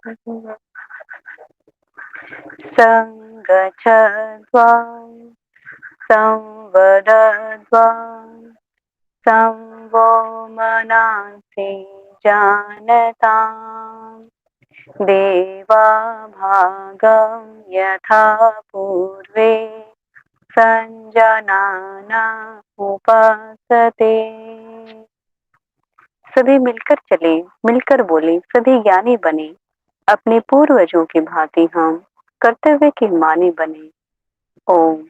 संगच्छध्वं संवदध्वं संवो मनांसि जानताम् देवा भागं यथा पूर्वे संजनाना उपासते। सभी मिलकर चले, मिलकर बोले, सभी ज्ञानी बने, अपने पूर्वजों की भांति हम कर्तव्य के मानी बने। ओम।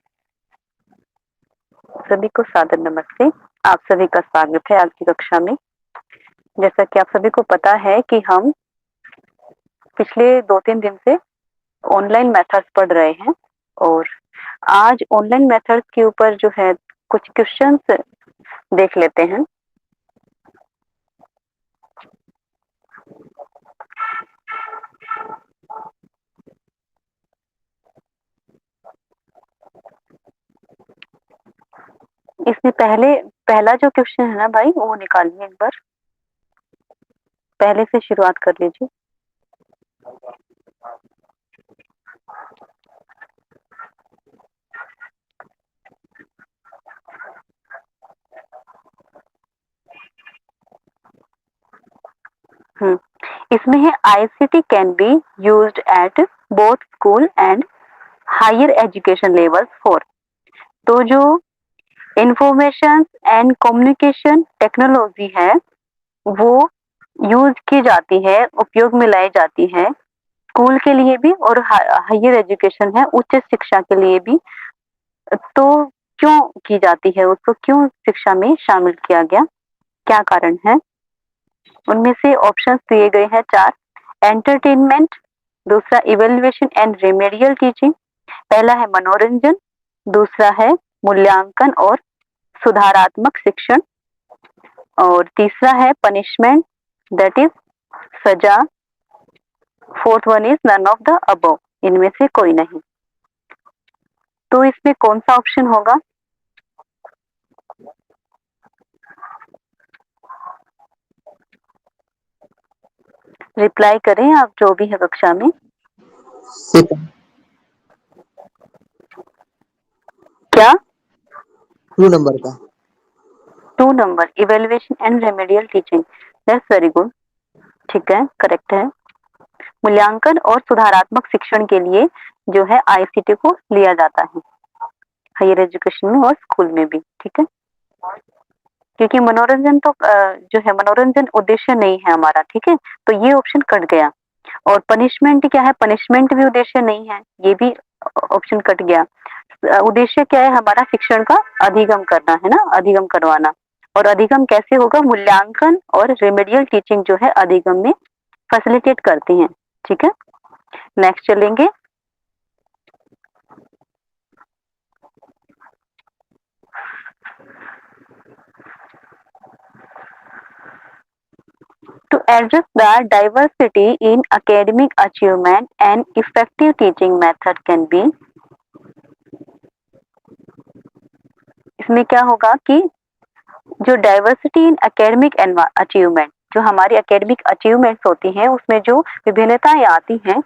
सभी को सादर नमस्ते। आप सभी का स्वागत है आज की कक्षा में। जैसा कि आप सभी को पता है कि हम पिछले 2-3 दिन से ऑनलाइन मेथड्स पढ़ रहे हैं और आज ऑनलाइन मेथड्स के ऊपर जो है कुछ क्वेश्चंस देख लेते हैं। इसमें पहला जो क्वेश्चन है ना भाई, वो निकालिए एक बार, पहले से शुरुआत कर लीजिए। इसमें है ICT can be used at both school and higher education levels for. तो जो इंफॉर्मेशन एंड कम्युनिकेशन टेक्नोलॉजी है वो यूज की जाती है, उपयोग में लाई जाती है स्कूल के लिए भी और हायर एजुकेशन है उच्च शिक्षा के लिए भी। तो क्यों की जाती है, उसको क्यों शिक्षा में शामिल किया गया, क्या कारण है? उनमें से ऑप्शंस दिए गए हैं 4। एंटरटेनमेंट, दूसरा इवेल्युएशन एंड रेमेडियल टीचिंग, पहला है मनोरंजन, दूसरा है मूल्यांकन और सुधारात्मक शिक्षण, और तीसरा है पनिशमेंट दैट इज सजा, fourth one is none of the above, इनमें से कोई नहीं। तो इसमें कौन सा ऑप्शन होगा? रिप्लाई करें आप जो भी है कक्षा में। क्या? 2 नंबर का। 2 number evaluation and remedial teaching, that's very good, ठीक है, करेक्ट है। मूल्यांकन और सुधारात्मक शिक्षण के लिए जो है ICT को लिया जाता है हायर एजुकेशन में और स्कूल में भी, ठीक है। क्योंकि मनोरंजन तो जो है मनोरंजन उद्देश्य नहीं है हमारा, ठीक है, तो ये ऑप्शन कट गया। और पनिशमेंट क्या है? पनिशमेंट भी उद्देश्य नहीं है, ये भी ऑप्शन कट गया। उद्देश्य क्या है हमारा? शिक्षण का अधिगम करना है ना, अधिगम करवाना। और अधिगम कैसे होगा? मूल्यांकन और रेमेडियल टीचिंग जो है अधिगम में फैसिलिटेट करती हैं, ठीक है। नेक्स्ट चलेंगे। To address the diversity in academic achievement, an effective teaching method can be, इसमें क्या होगा कि जो डाइवर्सिटी इन एकेडमिक अचीवमेंट, जो हमारी एकेडमिक अचीवमेंट्स होती हैं उसमें जो विभिन्नताएं आती हैं,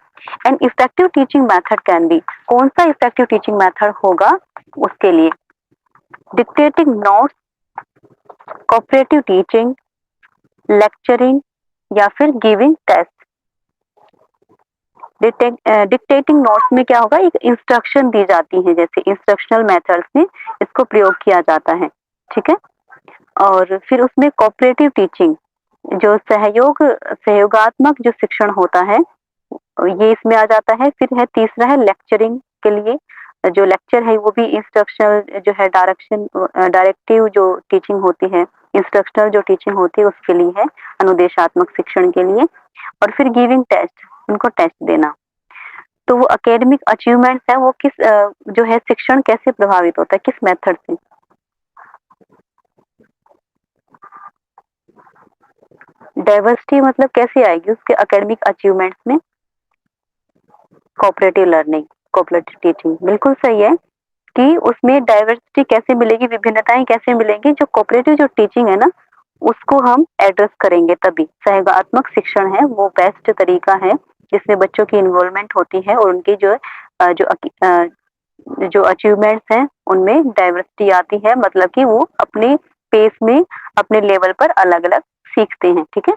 and effective teaching method can be, कौन सा इफेक्टिव टीचिंग मेथड होगा उसके लिए? Dictating notes, cooperative teaching, lecturing या फिर गिविंग टेस्ट। डिक्टेटिंग नोट्स में क्या होगा? एक इंस्ट्रक्शन दी जाती है, जैसे इंस्ट्रक्शनल मेथड्स में इसको प्रयोग किया जाता है, ठीक है। और फिर उसमें कोऑपरेटिव टीचिंग, जो सहयोगात्मक जो शिक्षण होता है ये इसमें आ जाता है। फिर है तीसरा है लेक्चरिंग के लिए, जो लेक्चर है वो भी इंस्ट्रक्शनल जो है डायरेक्टिव जो टीचिंग होती है, इंस्ट्रक्शनल जो टीचिंग होती है उसके लिए है, अनुदेशात्मक शिक्षण के लिए। और फिर गिविंग टेस्ट, उनको टेस्ट देना। तो वो एकेडमिक अचीवमेंट्स है वो किस जो है शिक्षण कैसे प्रभावित होता है, किस मेथड से? डाइवर्सिटी मतलब कैसे आएगी उसके एकेडमिक अचीवमेंट्स में? कोऑपरेटिव लर्निंग, कोऑपरेटिव टीचिंग, बिल्कुल सही है कि उसमें डाइवर्सिटी कैसे मिलेगी, विभिन्नताएं कैसे मिलेंगी? जो कोऑपरेटिव जो टीचिंग है ना उसको हम एड्रेस करेंगे, तभी सहयोगात्मक शिक्षण है वो बेस्ट तरीका है जिसमें बच्चों की इन्वॉल्वमेंट होती है और उनकी जो अचीवमेंट्स हैं उनमें डाइवर्सिटी आती है, मतलब कि वो अपने पेस में अपने लेवल पर अलग अलग सीखते हैं। ठीक है,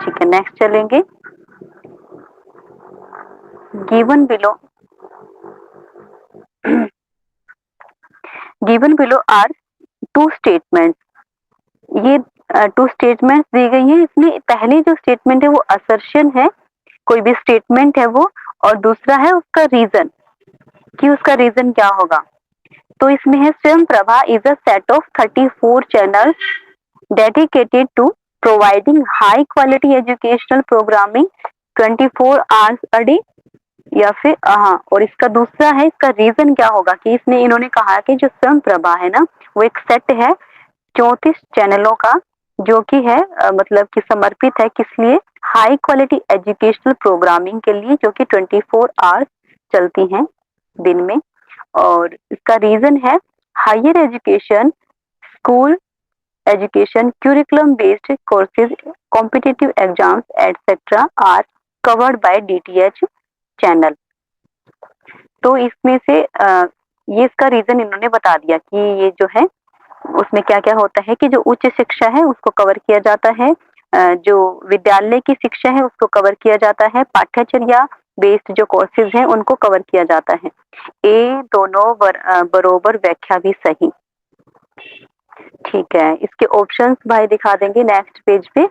ठीक है, नेक्स्ट चलेंगे। Given below given below are two statements. ये टू स्टेटमेंट्स दी गई हैं। इसमें पहले जो स्टेटमेंट है वो असर्शन है, कोई भी स्टेटमेंट है वो, और दूसरा है उसका रीजन, कि उसका रीजन क्या होगा। तो इसमें है Swayam Prabha is a set of 34 channels dedicated to providing high quality educational programming 24 hours a day, या फिर हाँ, और इसका दूसरा है, इसका रीजन क्या होगा, कि इसमें इन्होंने कहा कि जो स्वयं प्रभा है ना, वो एक सेट है 34 चैनलों का, जो कि है मतलब कि समर्पित है किस लिए, हाई क्वालिटी एजुकेशनल प्रोग्रामिंग के लिए, जो कि 24 आवर्स चलती हैं दिन में। और इसका रीजन है higher education, school education, curriculum based courses, competitive exams etc are covered by DTH channel. तो इसमें से ये इसका रीजन इन्होंने बता दिया कि ये जो है उसमें क्या क्या होता है, कि जो उच्च शिक्षा है उसको कवर किया जाता है, जो विद्यालय की शिक्षा है उसको कवर किया जाता है, पाठ्यचर्या बेस्ड जो कोर्सेज हैं उनको कवर किया जाता है। ए दोनों बरोबर व्याख्या भी सही। ठीक है, इसके ऑप्शंस भाई दिखा देंगे नेक्स्ट पेज पे।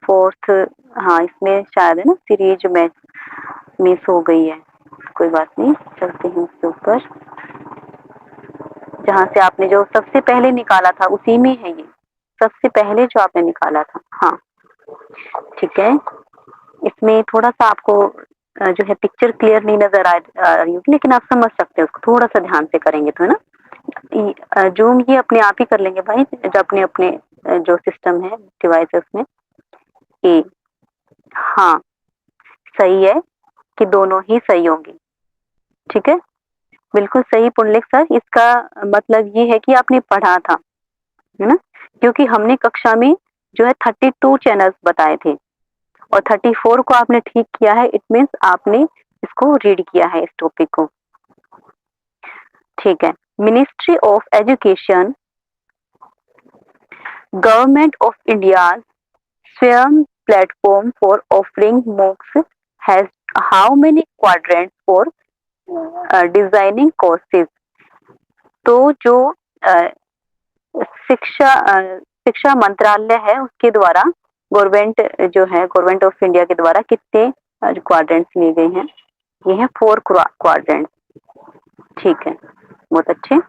फोर्थ, हाँ इसमें शायद है ना सीरीज में मिस हो गई है, कोई बात नहीं, चलते हैं उसके ऊपर। जहाँ से आपने जो सबसे पहले निकाला था उसी में है ये, सबसे पहले जो आपने निकाला था। हाँ ठीक है, इसमें थोड़ा सा आपको जो है पिक्चर क्लियर नहीं नजर आ रही होगी, लेकिन आप समझ सकते हो उसको, थोड़ा सा ध्यान से करेंगे तो, है ना। जूम ये अपने आप ही कर लेंगे भाई, जो अपने अपने जो सिस्टम है डिवाइसेस में। ए, हाँ सही है कि दोनों ही सही होंगी। ठीक है, बिल्कुल सही पुंडलिक सर। इसका मतलब ये है कि आपने पढ़ा था, है ना, क्योंकि हमने कक्षा में जो है 32 चैनल्स बताए थे और 34 को आपने ठीक किया है, इट मीन्स आपने इसको रीड किया है इस टॉपिक को। ठीक है, ministry of education, government of India Swayam platform for offering MOOCs has how many quadrants for designing courses. तो जो शिक्षा मंत्रालय है उसके द्वारा, गवर्नमेंट जो है गवर्नमेंट ऑफ इंडिया के द्वारा कितने क्वाड्रेंट्स लिए गए हैं, ये है 4 क्वाड्रेंट्स। ठीक है, बहुत अच्छे।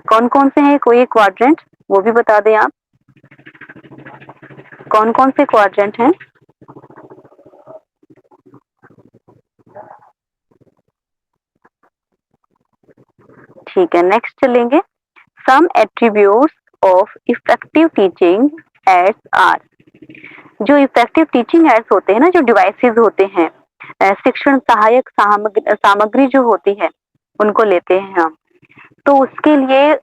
कौन कौन से हैं कोई क्वाड्रेंट, वो भी बता दें आप, कौन कौन से क्वाड्रेंट हैं। ठीक है, नेक्स्ट चलेंगे। Some attributes of effective teaching aids are. जो इफेक्टिव टीचिंग एड्स होते हैं ना, जो डिवाइसेस होते हैं, शिक्षण सहायक सामग्री जो होती है उनको लेते हैं हम। तो उसके लिए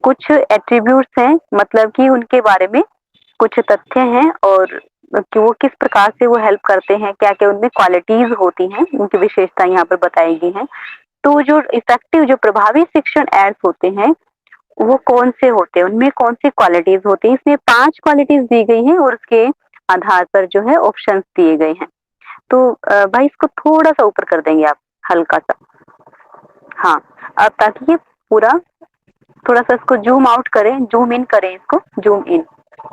कुछ एट्रीब्यूट्स हैं, मतलब कि उनके बारे में कुछ तथ्य हैं, और कि वो किस प्रकार से वो हेल्प करते हैं, क्या क्या उनमें क्वालिटीज होती हैं, उनकी विशेषता यहाँ पर बताई गई हैं। तो जो इफेक्टिव जो प्रभावी शिक्षण एड्स होते हैं वो कौन से होते हैं, उनमें कौन सी क्वालिटीज होती हैं। इसमें 5 क्वालिटीज दी गई हैं और उसके आधार पर जो है ऑप्शंस दिए गए हैं। तो भाई इसको थोड़ा सा ऊपर कर देंगे आप, हल्का सा, हाँ, अब ताकि ये पूरा, थोड़ा सा इसको जूम आउट करें, जूम इन करें, इसको जूम इन।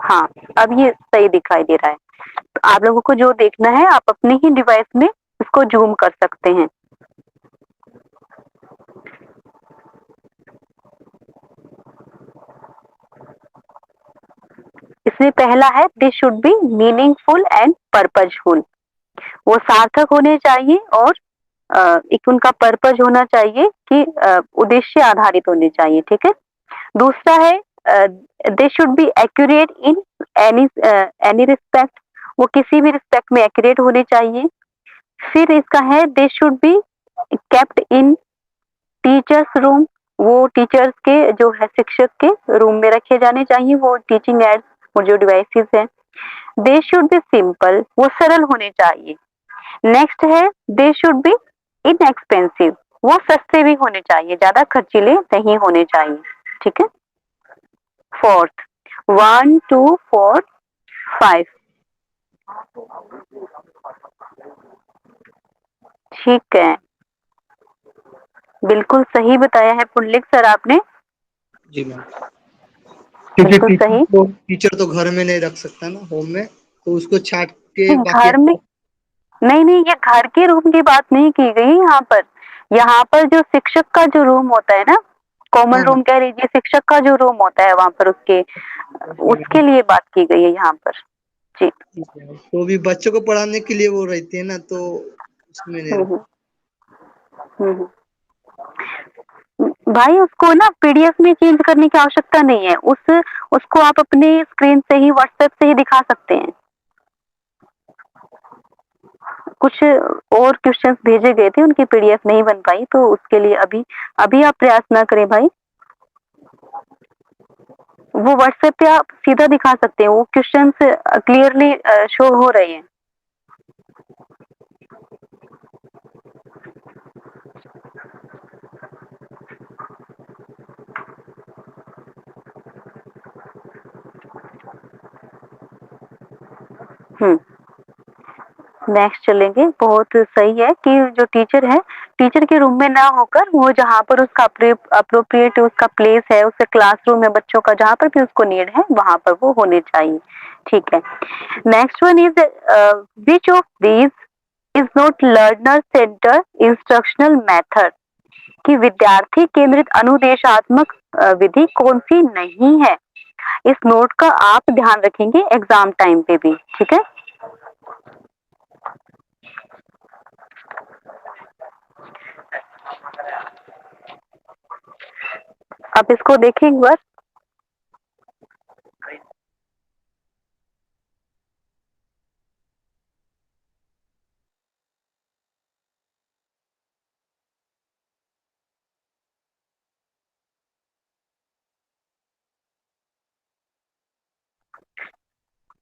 हाँ, अब ये सही दिखाई दे रहा है। तो आप लोगों को जो देखना है आप अपने ही डिवाइस में इसको जूम कर सकते हैं। इसमें पहला है this should be meaningful and purposeful. वो सार्थक होने चाहिए और एक उनका पर्पज होना चाहिए कि उद्देश्य आधारित होने चाहिए। ठीक है, दूसरा है they should be accurate in any respect. वो किसी भी रिस्पेक्ट में एक्यूरेट होने चाहिए। फिर इसका है they should be kept in teachers room. वो टीचर्स के जो है शिक्षक के रूम में रखे जाने चाहिए वो टीचिंग एड्स। और जो डिवाइसेस हैं, दे शुड बी सिंपल, वो सरल होने चाहिए। नेक्स्ट है दे शुड बी इनएक्सपेंसिव, वो सस्ते भी होने चाहिए, ज्यादा खर्चीले नहीं होने चाहिए। ठीक है। फोर्थ, 1 2 4 5। ठीक है, बिल्कुल सही बताया है पुंडलिक सर आपने, जी मैम। क्योंकि बिल्कुल सही। टीचर तो घर में नहीं रख सकता ना, होम में, तो उसको छाट के नहीं, बाकी घर में नहीं नहीं, ये घर के रूम की बात नहीं की गई यहाँ पर। यहाँ पर जो शिक्षक का जो रूम होता है ना, कॉमन हाँ हाँ। रूम कह लीजिए, शिक्षक का जो रूम होता है वहां पर उसके उसके लिए बात की गई है यहाँ पर। जी। तो भी बच्चों को पढ़ाने के लिए वो रहती है ना, तो उसमें नहीं हम्म रख। हम्म हम्म। भाई उसको ना पीडीएफ में चेंज करने की आवश्यकता नहीं है, उस उसको आप अपने स्क्रीन से ही, व्हाट्सएप से ही दिखा सकते हैं। कुछ और क्वेश्चंस भेजे गए थे, उनकी पीडीएफ नहीं बन पाई, तो उसके लिए अभी अभी आप प्रयास ना करें भाई, वो व्हाट्सएप पे आप सीधा दिखा सकते हैं, वो क्वेश्चंस क्लियरली शो हो रहे हैं। हम्म। नेक्स्ट चलेंगे। बहुत सही है कि जो टीचर है, टीचर के रूम में ना होकर वो जहाँ पर उसका अप्रोप्रिएट उसका प्लेस है, उसका क्लासरूम है बच्चों का, जहाँ पर भी उसको नीड है वहां पर वो होने चाहिए। ठीक है। Next one is which of these is not learner centre instructional method, कि विद्यार्थी केंद्रित अनुदेशात्मक विधि कौन सी नहीं है। इस नोट का आप ध्यान रखेंगे एग्जाम टाइम पे भी। ठीक है। आप इसको देखें एक बार।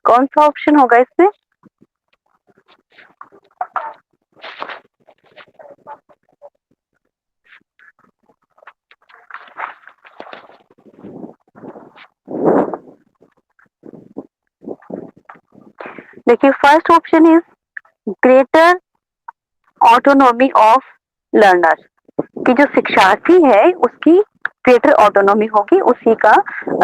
कौन सा ऑप्शन होगा इसमें? देखिए, first option is greater autonomy of learner, कि जो शिक्षार्थी है उसकी ग्रेटर ऑटोनॉमी होगी, उसी का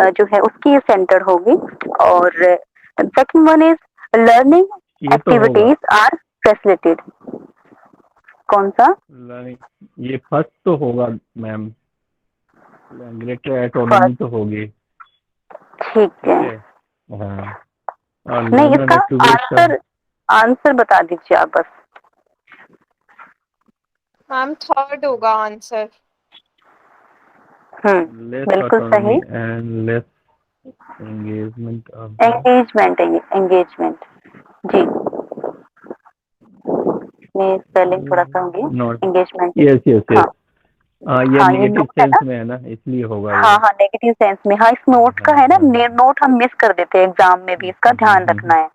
जो है उसकी सेंटर होगी। और सेकंड वन इज लर्निंग ये तो होगा एक्टिविटीज आर फैसिलिटेड। कौन सा? ये फर्स्ट तो होगा मैम, ग्रेटर ऑटोनॉमी फर्स्ट। तो होगी। ठीक ठीक है। है। हाँ, और नहीं, लर्नर इसका एक्टिविटीज का आंसर आंसर बता दीजिए आप बस। मैम थर्ड होगा आंसर। लेस बिल्कुल ऑटोनॉमी सही। And less engagement of the engagement, engagement. जी, मैं स्पेलिंग थोड़ा सा होंगी। नॉट। एंगेजमेंट। यस यस हाँ यस। ये हाँ, ये नेगेटिव नोट है सेंस ना। में है ना, इसलिए होगा ये। हाँ हाँ, नेगेटिव सेंस में। हाँ, इस नोट का हाँ है ना, हाँ। नोट हम मिस कर देते हैं एग्जाम में भी, इसका ध्यान रखना है।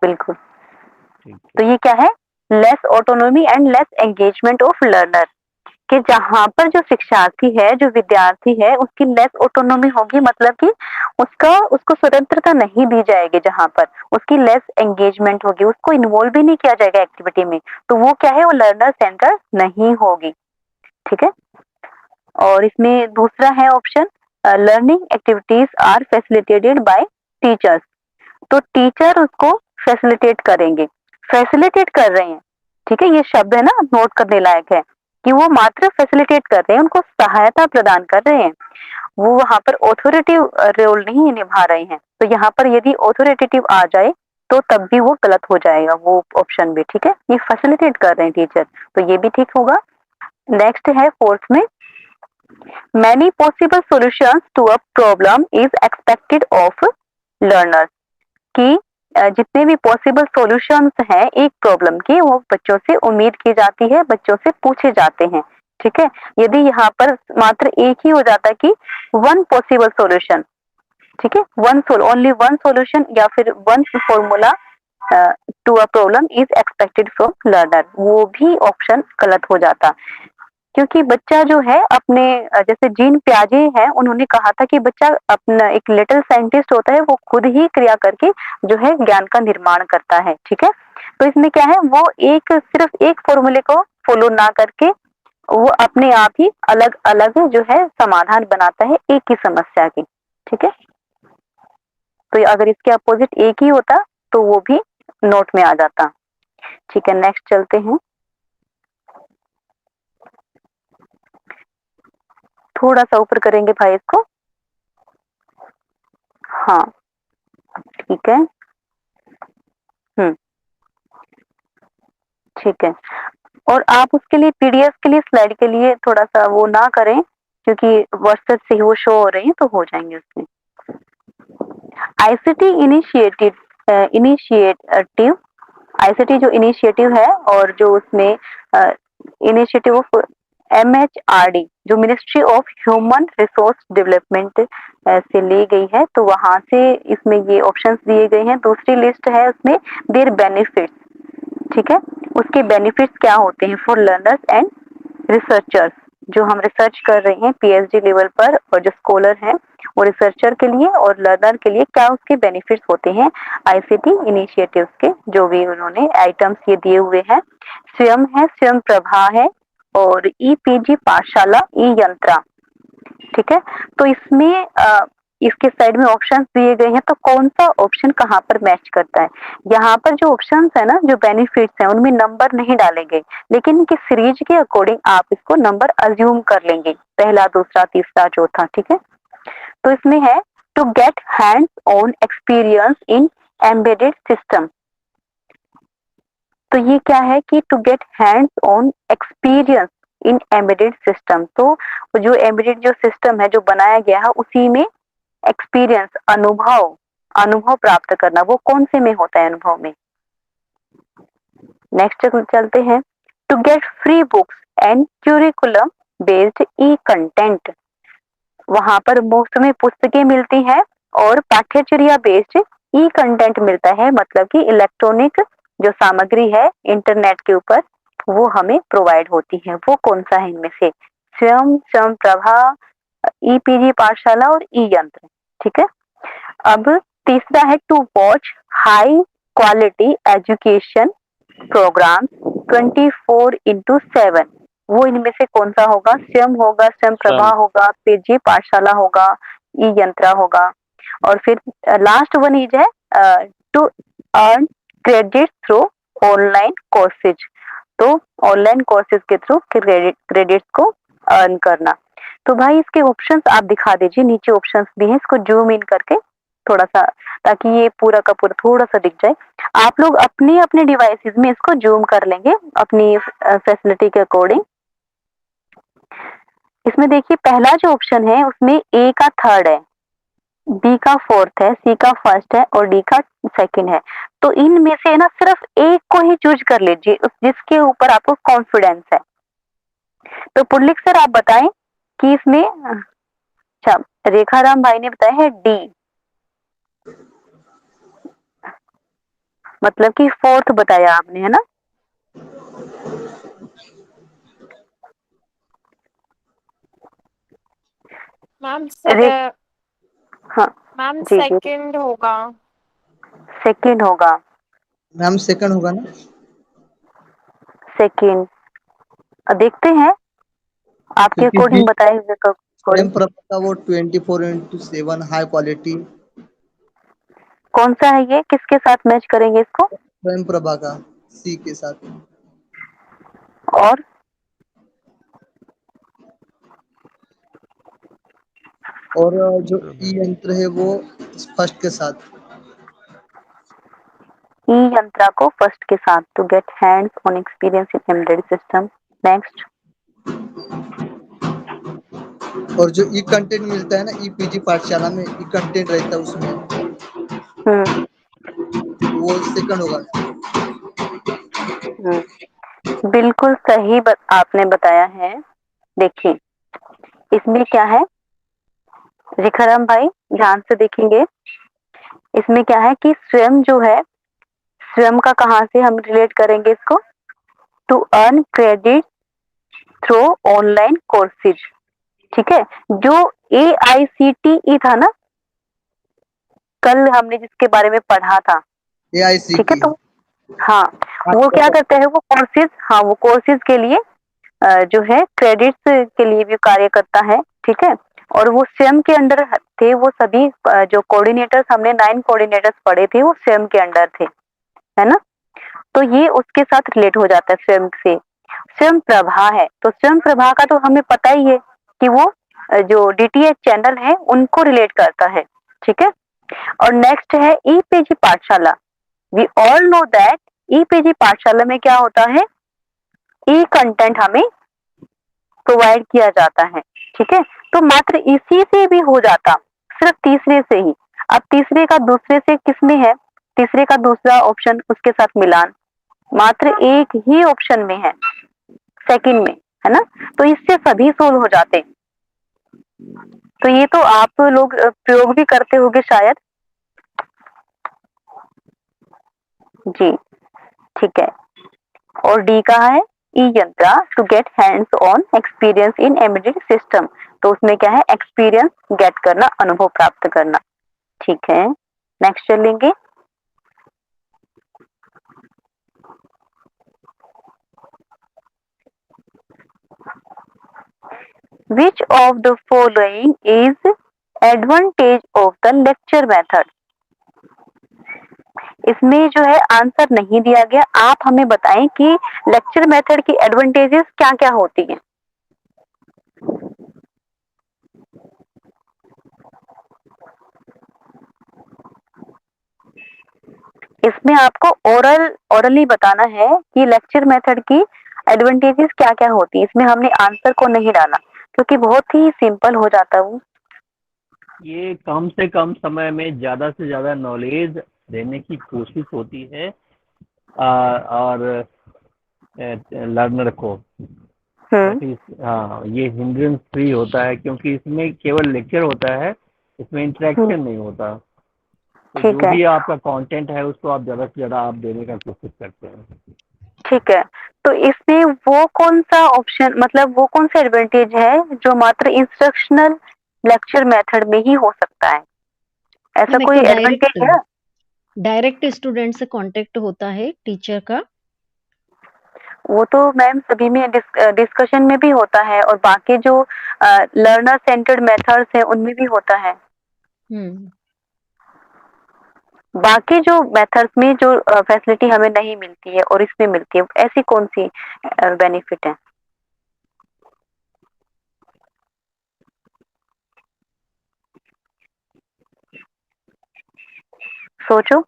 बिल्कुल। ठीक तो है। ये क्या है? Less autonomy and less engagement of learner, कि जहाँ पर जो शिक्षार्थी है, जो विद्यार्थी है, उसकी लेस ऑटोनॉमी होगी, मतलब कि उसको स्वतंत्रता नहीं दी जाएगी, जहाँ पर उसकी लेस एंगेजमेंट होगी, उसको इन्वॉल्व भी नहीं किया जाएगा एक्टिविटी में, तो वो क्या है, वो लर्नर सेंटर नहीं होगी। ठीक है। और इसमें दूसरा है option, learning activities are facilitated by teachers, तो टीचर उसको फैसिलिटेट करेंगे, फैसिलिटेट कर रहे हैं। ठीक है, ये शब्द है ना, नोट करने लायक है, कि वो मात्र फैसिलिटेट कर रहे हैं, उनको सहायता प्रदान कर रहे हैं, वो वहां पर ऑथोरिटेटिव रोल नहीं निभा रहे हैं। तो यहाँ पर यदि ऑथोरिटेटिव आ जाए तो तब भी वो गलत हो जाएगा, वो ऑप्शन भी। ठीक है, ये फैसिलिटेट कर रहे हैं टीचर, तो ये भी ठीक होगा। नेक्स्ट है फोर्थ में, many possible solutions to a problem is expected of learners, कि जितने भी पॉसिबल सॉल्यूशंस हैं एक प्रॉब्लम के, वो बच्चों से उम्मीद की जाती है, बच्चों से पूछे जाते हैं। ठीक है। यदि यहाँ पर मात्र एक ही हो जाता कि वन पॉसिबल सॉल्यूशन, ठीक है, ओनली वन सॉल्यूशन या फिर one formula to a problem is expected from learner, वो भी ऑप्शन गलत हो जाता। क्योंकि बच्चा जो है अपने जैसे जीन प्याजे है, उन्होंने कहा था कि बच्चा अपना एक लिटिल साइंटिस्ट होता है, वो खुद ही क्रिया करके जो है ज्ञान का निर्माण करता है। ठीक है, तो इसमें क्या है, वो एक सिर्फ एक फॉर्मूले को फॉलो ना करके वो अपने आप ही अलग अलग जो है समाधान बनाता है एक ही समस्या की। ठीक है, तो अगर इसके अपोजिट एक ही होता तो वो भी नोट में आ जाता। ठीक है, नेक्स्ट चलते हैं। थोड़ा सा ऊपर करेंगे भाई इसको। हाँ ठीक है। ठीक है, और आप उसके लिए पीडीएफ के लिए स्लाइड के लिए थोड़ा सा वो ना करें, क्योंकि व्हाट्सएप से ही वो शो हो रही है तो हो जाएंगे उसमें। आईसीटी इनिशिएटिव, आईसीटी जो इनिशिएटिव है और जो उसमें इनिशिएटिव ऑफ एमएचआरडी जो ministry of human resource development से ली गई है, तो वहां से इसमें ये ऑप्शंस दिए गए हैं। दूसरी लिस्ट है उसमें देयर बेनिफिट्स। ठीक है, उसके बेनिफिट्स क्या होते हैं फॉर लर्नर्स एंड रिसर्चर्स, जो हम रिसर्च कर रहे हैं पीएचडी लेवल पर, और जो स्कॉलर हैं वो रिसर्चर के लिए और लर्नर के लिए क्या उसके बेनिफिट्स होते हैं आईसीटी इनिशिएटिव्स के, जो भी उन्होंने आइटम्स ये दिए हुए हैं। स्वयं है, स्वयं प्रभा है, और ईपीजी पाठशाला, ई यंत्रा। ठीक है, तो इसमें इसके साइड में ऑप्शंस दिए गए हैं, तो कौन सा ऑप्शन कहाँ पर मैच करता है। यहाँ पर जो ऑप्शंस है ना, जो बेनिफिट्स हैं, उनमें नंबर नहीं डालेंगे, लेकिन इनकी सीरीज के अकॉर्डिंग आप इसको नंबर अज्यूम कर लेंगे, पहला, दूसरा, तीसरा, चौथा। ठीक है, तो इसमें है to get hands on experience in embedded system. तो ये क्या है कि to get hands on experience in embedded system, तो जो एम्बेडेड जो सिस्टम है जो बनाया गया है उसी में एक्सपीरियंस, अनुभव, अनुभव प्राप्त करना, वो कौन से में होता है, अनुभव में। नेक्स्ट चलते हैं, to get free books and curriculum based e content, वहां पर मुफ्त में पुस्तकें मिलती हैं और पाठ्यचर्या बेस्ड ई कंटेंट मिलता है, मतलब कि इलेक्ट्रॉनिक जो सामग्री है इंटरनेट के ऊपर वो हमें प्रोवाइड होती है। वो कौन सा है इनमें से, स्वयं, स्वयं प्रभा, ईपीजी पाठशाला और ई यंत्र। ठीक है, अब तीसरा है to watch high quality education program 24/7, वो इनमें से कौन सा होगा, स्वयं होगा, स्वयं प्रभा होगा, पीजी पाठशाला होगा, ई यंत्रा होगा। और फिर लास्ट वन इज है to earn credit through online courses, तो ऑनलाइन कोर्सेज के थ्रू क्रेडिट्स को अर्न करना। तो भाई इसके ऑप्शंस आप दिखा दीजिए, नीचे ऑप्शंस भी हैं, इसको जूम इन करके थोड़ा सा, ताकि ये पूरा का पूरा थोड़ा सा दिख जाए। आप लोग अपने अपने डिवाइसेस में इसको जूम कर लेंगे अपनी फैसिलिटी के अकॉर्डिंग। इसमें देखिए पहला जो ऑप्शन है उसमें ए का थर्ड है, बी का फोर्थ है, सी का फर्स्ट है और डी का सेकंड है। तो इनमें से ना सिर्फ एक को ही चूज कर लीजिए जिसके ऊपर आपको कॉन्फिडेंस है। तो पुरलिक सर आप बताएं कि इसमें, अच्छा रेखाराम भाई ने बताया है डी, मतलब कि फोर्थ बताया आपने, है ना। मैम हाँ मैम जी जी, सेकंड होगा। सेकंड होगा, मैम सेकंड होगा ना। सेकंड देखते हैं आपके क्योंकि अकॉर्डिंग, बताए हुए स्वयं अकॉर्डिंग प्रभा का वो 24/7 हाई क्वालिटी, कौन सा है, ये किसके साथ मैच करेंगे इसको। स्वयं प्रभा का सी के साथ। और और जो ई यंत्र है वो फर्स्ट के साथ। ई यंत्रा को फर्स्ट के साथ, to get hands on experience in embedded system. Next, और जो ई कंटेंट मिलता है ना ई पीजी पाठशाला में, ई कंटेंट रहता है उसमें, हम्म वो सेकंड होगा। बिल्कुल सही आपने बताया है। देखिए इसमें क्या है, रिखाराम भाई ध्यान से देखेंगे, इसमें क्या है कि स्वयं जो है, स्वयं का कहाँ से हम रिलेट करेंगे इसको, to earn credit through online courses. ठीक है, जो AICTE था ना, कल हमने जिसके बारे में पढ़ा था, ठीक है, AICT। तो हाँ, वो क्या करते हैं, वो कोर्सेज, हाँ वो कोर्सेज के लिए जो है क्रेडिट्स के लिए भी कार्य करता है। ठीक है, और वो स्वयं के अंडर थे, वो सभी जो कोऑर्डिनेटर्स, हमने 9 कोऑर्डिनेटर्स पढ़े थे, वो स्वयं के अंडर थे, है ना। तो ये उसके साथ रिलेट हो जाता है स्वयं से। स्वयं प्रभा है, तो स्वयं प्रभा का तो हमें पता ही है कि वो जो DTH चैनल है उनको रिलेट करता है। ठीक है, और नेक्स्ट है EPG Pathshala. We all know that EPG Pathshala में क्या होता है, ई कंटेंट हमें प्रोवाइड किया जाता है। ठीक है, तो मात्र इसी से भी हो जाता, सिर्फ तीसरे से ही। अब तीसरे का दूसरे से किसमें है, तीसरे का दूसरा ऑप्शन उसके साथ मिलान मात्र एक ही ऑप्शन में है, सेकंड में, है ना। तो इससे सभी सोल्व हो जाते। तो ये तो आप लोग प्रयोग भी करते होंगे शायद। जी ठीक है, और डी कहा है, e Yantra to get hands on experience in embedded system. तो उसमें क्या है, एक्सपीरियंस गेट करना, अनुभव प्राप्त करना। ठीक है, नेक्स्ट चलेंगे। Which of the following is advantage of the lecture method? इसमें जो है आंसर नहीं दिया गया, आप हमें बताएं कि लेक्चर मेथड की एडवांटेजेस क्या क्या होती हैं। इसमें आपको ओरली बताना है कि लेक्चर मेथड की एडवांटेजेस क्या क्या होती है। इसमें हमने आंसर को नहीं डाला क्योंकि बहुत ही सिंपल हो जाता है वो। ये कम से कम समय में ज़्यादा से ज़्यादा नॉलेज देने की कोशिश होती है और लर्नर को। हाँ, ये हिंड्रेंस फ्री होता है क्योंकि इसमें केवल लेक्चर होता है, इसमें इंटरेक्शन नहीं होता। तो ठीक जो है, भी आपका कंटेंट है उसको आप ज़्यादा से ज़्यादा आप देने का कोशिश करते हैं। ठीक है, तो इसमें वो कौन सा ऑप्शन, मतलब वो कौन सा एडवांटेज है जो मात्र इंस्ट्रक्शनल लेक्चर मेथड में ही हो सकता है, ऐसा मैम एक कोई तो एडवांटेज है? डायरेक्ट स्टूडेंट से कांटेक्ट होता है टीचर का। वो तो मैम सभी में डिस्कशन में भी होता है, और बाकी जो लर्नर सेंटर्ड मेथड्स है उनमें भी होता है। बाकी जो मेथड्स में जो फैसिलिटी हमें नहीं मिलती है और इसमें मिलती है, ऐसी कौन सी बेनिफिट है? सोचो।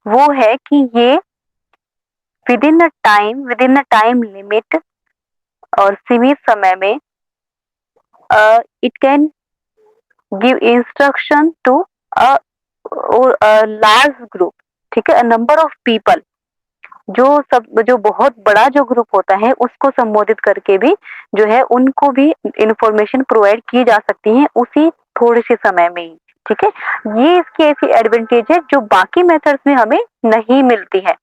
वो है कि ये within a time limit और सीमित समय में it can give instruction to a large group. ठीक है, नंबर ऑफ पीपल, जो बहुत बड़ा जो ग्रुप होता है उसको संबोधित करके भी जो है उनको भी इंफॉर्मेशन प्रोवाइड की जा सकती है उसी थोड़े से समय में ही। ठीक है, ये इसकी ऐसी एडवांटेज है जो बाकी मेथड्स में हमें नहीं मिलती है।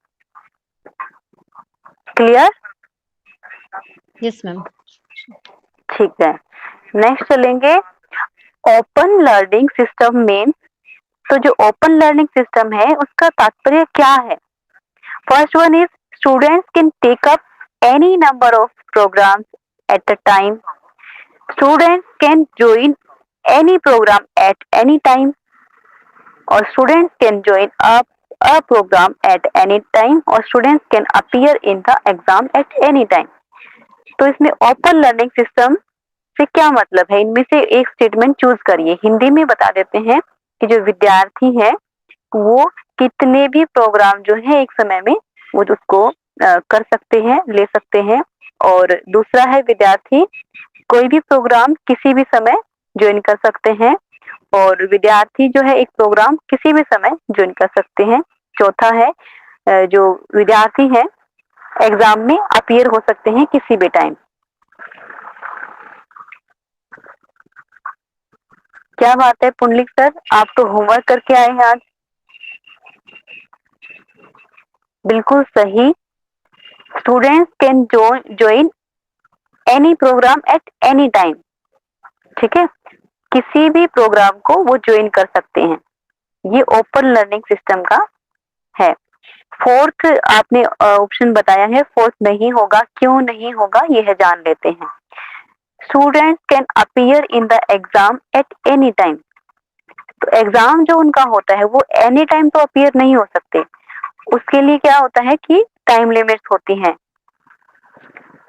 क्लियर? Yes ma'am. ठीक है, नेक्स्ट चलेंगे। ओपन लर्निंग सिस्टम में, तो जो ओपन लर्निंग सिस्टम है उसका तात्पर्य क्या है? First one is students can take up any number of programs at a time. Students can join any program at any time, or students can join a program at any time, or students can appear in the exam at any time. तो इसमें open learning system से क्या मतलब है? इनमें से एक statement choose करिए। हिंदी में बता देते हैं कि जो विद्यार्थी है वो कितने भी प्रोग्राम जो है एक समय में वो उसको कर सकते हैं, ले सकते हैं। और दूसरा है विद्यार्थी कोई भी प्रोग्राम किसी भी समय ज्वाइन कर सकते हैं, और विद्यार्थी जो है एक प्रोग्राम किसी भी समय ज्वाइन कर सकते हैं। चौथा है जो विद्यार्थी है एग्जाम में अपीयर हो सकते हैं किसी भी टाइम। क्या बात है पुंडलिक सर, आप तो होमवर्क करके आए हैं आज। बिल्कुल सही। Students can join any program at any time. ठीक है, किसी भी प्रोग्राम को वो ज्वाइन कर सकते हैं। ये ओपन लर्निंग सिस्टम का है। फोर्थ आपने ऑप्शन बताया है, फोर्थ नहीं होगा, क्यों नहीं होगा यह जान लेते हैं। Students can appear in the exam eight any time. तो एग्जाम जो उनका होता है वो एनी टाइम तो अपीयर नहीं हो सकते, उसके लिए क्या होता है कि टाइम लिमिट्स होती हैं।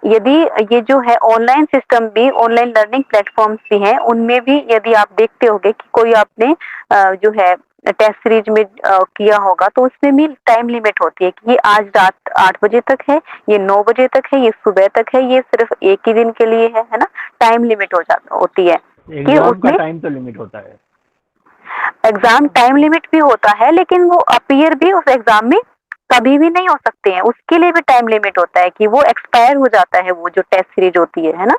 यदि ये जो है ऑनलाइन सिस्टम भी, ऑनलाइन लर्निंग प्लेटफॉर्म्स भी हैं, उनमें भी यदि आप देखते होंगे कि कोई आपने जो है टेस्ट सीरीज में किया होगा, तो उसमें भी टाइम लिमिट होती है कि ये आज रात 8 बजे तक है, ये 9 बजे तक है, ये सुबह तक है, ये सिर्फ एक ही दिन के लिए है ना। टाइम लिमिट होती है कि एग्जाम का उसमें टाइम तो लिमिट होता है। एग्जाम टाइम लिमिट भी होता है, लेकिन वो अपीयर भी उस एग्जाम में कभी भी नहीं हो सकते हैं, उसके लिए भी टाइम लिमिट होता है कि वो एक्सपायर हो जाता है, वो जो टेस्ट सीरीज होती है ना।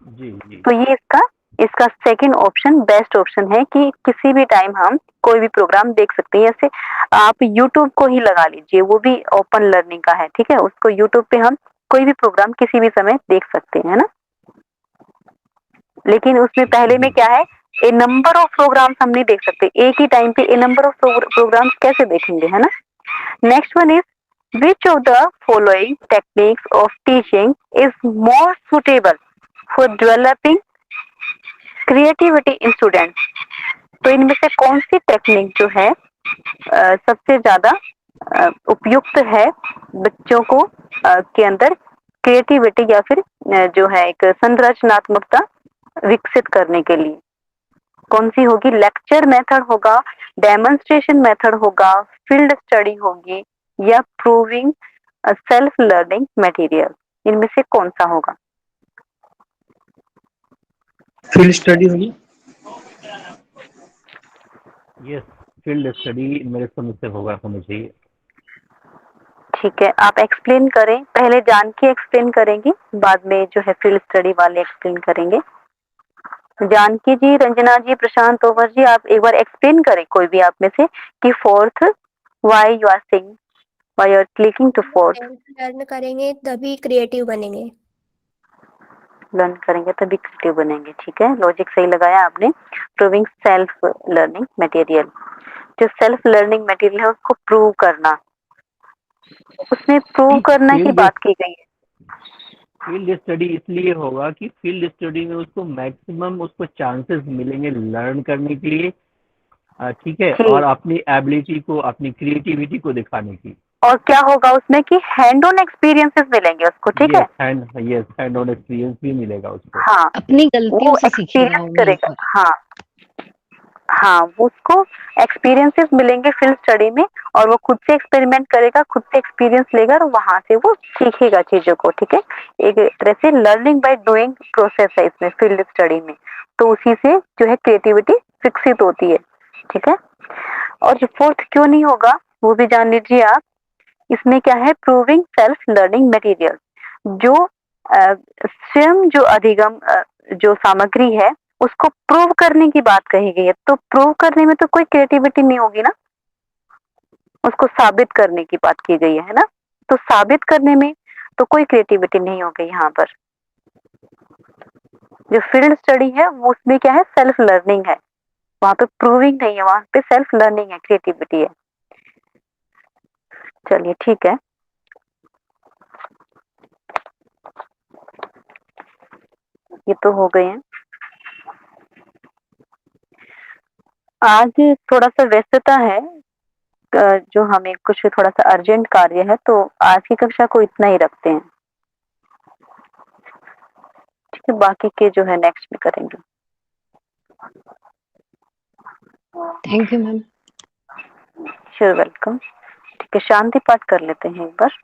जी जी। तो ये इसका इसका सेकंड ऑप्शन बेस्ट ऑप्शन है कि किसी भी टाइम हम कोई भी प्रोग्राम देख सकते हैं। जैसे आप यूट्यूब को ही लगा लीजिए, वो भी ओपन लर्निंग का है। ठीक है, उसको यूट्यूब पे हम कोई भी प्रोग्राम किसी भी समय देख सकते हैं ना। लेकिन उसमें पहले में जी क्या है, ए नंबर ऑफ प्रोग्राम्स हम नहीं देख सकते एक ही टाइम पे, ए नंबर ऑफ प्रोग्राम्स कैसे देखेंगे, है ना। Next one is, which of the following techniques of teaching is more suitable for developing creativity in students. तो इनमें से कौन सी टेक्निक जो है सबसे ज्यादा उपयुक्त है बच्चों को के अंदर क्रिएटिविटी या फिर जो है एक संरचनात्मकता विकसित करने के लिए। कौन सी होगी? लेक्चर मेथड होगा, डेमोन्स्ट्रेशन मेथड होगा, फील्ड स्टडी होगी, या प्रूविंग सेल्फ लर्निंग मटेरियल। इनमें से कौन सा होगा? फील्ड स्टडी होगी। यस, फील्ड स्टडी मेरे समझ से होगा, होना चाहिए। ठीक है, आप एक्सप्लेन करें, पहले जानकी एक्सप्लेन करेंगी, बाद में जो है फील्ड स्टडी वाले एक्सप्लेन करेंगे। जानकी जी, रंजना जी, प्रशांत तोमर जी, आप एक बार एक्सप्लेन करें कोई भी आप में से कि fourth why you are saying, why you are clicking to fourth. Learn करेंगे तभी क्रिएटिव बनेंगे। लर्न करेंगे तभी क्रिएटिव बनेंगे। ठीक है, लॉजिक सही लगाया आपने। प्रूविंग सेल्फ लर्निंग मटेरियल, जो सेल्फ लर्निंग मटेरियल है उसको प्रूव करना, उसमें प्रूव करने की फील्ड बात की गई है। फील्ड स्टडी इसलिए होगा कि फील्ड स्टडी में उसको मैक्सिमम उसको चांसेस मिलेंगे लर्न करने के लिए, ठीक है, और ठीक, अपनी एबिलिटी को, अपनी क्रिएटिविटी को दिखाने की। और क्या होगा उसमें कि हैंड ऑन एक्सपीरियंसेस मिलेंगे उसको। ठीक है, यस, हैंड ऑन एक्सपीरियंस भी मिलेगा उसको। हाँ, अपनी गलतियों वो से सीखेगा एक्सपीरियंस वो वहीं करेगा। पर। हाँ हाँ, वो उसको एक्सपीरियंसेस मिलेंगे फील्ड स्टडी में, और वो खुद से एक्सपेरिमेंट करेगा, खुद से एक्सपीरियंस लेगा, और वहां से वो सीखेगा चीजों को। ठीक है, एक तरह से लर्निंग बाय डूइंग प्रोसेस है इसमें फील्ड स्टडी में, तो उसी से जो है क्रिएटिविटी विकसित होती है। ठीक है, और जो फोर्थ क्यों नहीं होगा वो भी जान लीजिए आप। इसमें क्या है, प्रूविंग सेल्फ लर्निंग मटेरियल, जो स्वयं जो अधिगम जो सामग्री है उसको प्रूव करने की बात कही गई है। तो प्रूव करने में तो कोई क्रिएटिविटी नहीं होगी ना, उसको साबित करने की बात की गई है ना। तो साबित करने में तो कोई क्रिएटिविटी नहीं होगी यहाँ पर। जो फील्ड स्टडी है वो उसमें क्या है, सेल्फ लर्निंग है, वहां पे प्रूविंग नहीं है, वहां पे सेल्फ लर्निंग है, क्रिएटिविटी है। चलिए ठीक है, ये तो हो गए हैं। आज थोड़ा सा व्यस्तता है, जो हमें कुछ थोड़ा सा अर्जेंट कार्य है, तो आज की कक्षा को इतना ही रखते हैं। ठीक है, बाकी के जो है नेक्स्ट में करेंगे। Thank you ma'am. Sure welcome. ठीक है, शांति पाठ कर लेते हैं एक बार।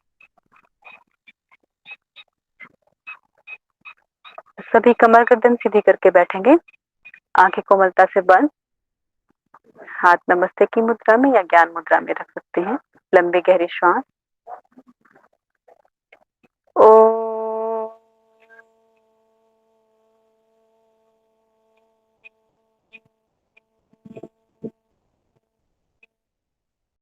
सभी कमर गर्दन सीधी करके बैठेंगे, आंखें कोमलता से बंद, हाथ नमस्ते की मुद्रा में या ज्ञान मुद्रा में रख सकते हैं। लंबी गहरी श्वास। ओ